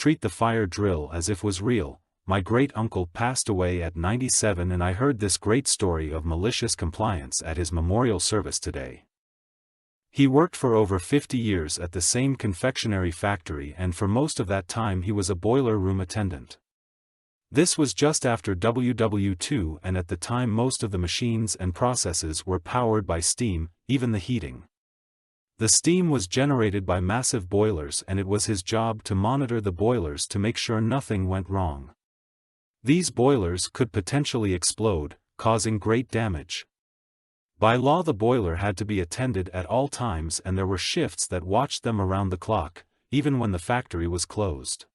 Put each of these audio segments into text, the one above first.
treat the fire drill as if was real. My great-uncle passed away at 97 and I heard this great story of malicious compliance at his memorial service today. He worked for over 50 years at the same confectionery factory and for most of that time he was a boiler room attendant. This was just after WW2 and at the time most of the machines and processes were powered by steam, even the heating. The steam was generated by massive boilers and it was his job to monitor the boilers to make sure nothing went wrong. These boilers could potentially explode, causing great damage. By law the boiler had to be attended at all times and there were shifts that watched them around the clock, even when the factory was closed.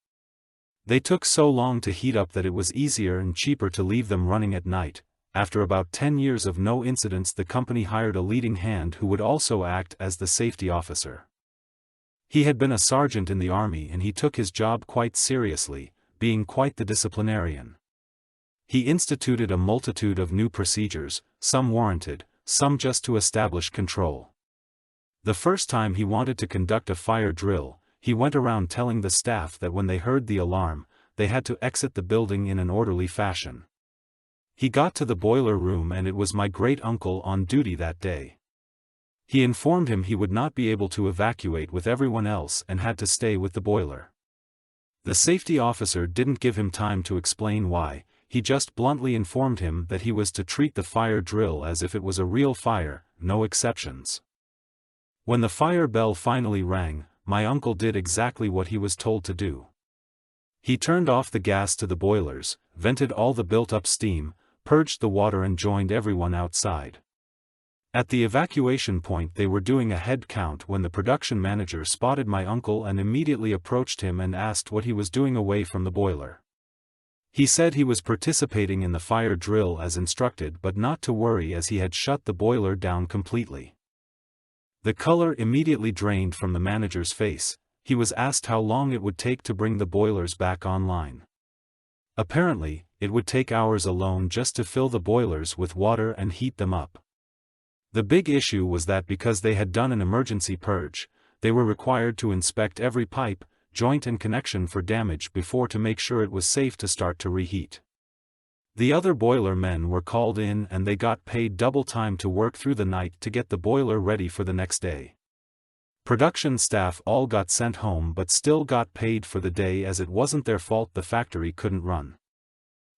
They took so long to heat up that it was easier and cheaper to leave them running at night. After about 10 years of no incidents the company hired a leading hand who would also act as the safety officer. He had been a sergeant in the army and he took his job quite seriously, being quite the disciplinarian. He instituted a multitude of new procedures, some warranted, some just to establish control. The first time he wanted to conduct a fire drill, he went around telling the staff that when they heard the alarm, they had to exit the building in an orderly fashion. He got to the boiler room and it was my great-uncle on duty that day. He informed him he would not be able to evacuate with everyone else and had to stay with the boiler. The safety officer didn't give him time to explain why, he just bluntly informed him that he was to treat the fire drill as if it was a real fire, no exceptions. When the fire bell finally rang, my uncle did exactly what he was told to do. He turned off the gas to the boilers, vented all the built-up steam, purged the water and joined everyone outside. At the evacuation point they were doing a head count when the production manager spotted my uncle and immediately approached him and asked what he was doing away from the boiler. He said he was participating in the fire drill as instructed but not to worry as he had shut the boiler down completely. The color immediately drained from the manager's face. He was asked how long it would take to bring the boilers back online. Apparently, it would take hours alone just to fill the boilers with water and heat them up. The big issue was that because they had done an emergency purge, they were required to inspect every pipe, joint and connection for damage before to make sure it was safe to start to reheat. The other boiler men were called in and they got paid double time to work through the night to get the boiler ready for the next day. Production staff all got sent home but still got paid for the day as it wasn't their fault the factory couldn't run.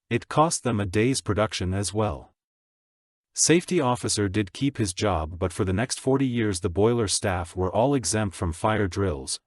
It cost them a day's production as well. Safety officer did keep his job but for the next 40 years the boiler staff were all exempt from fire drills,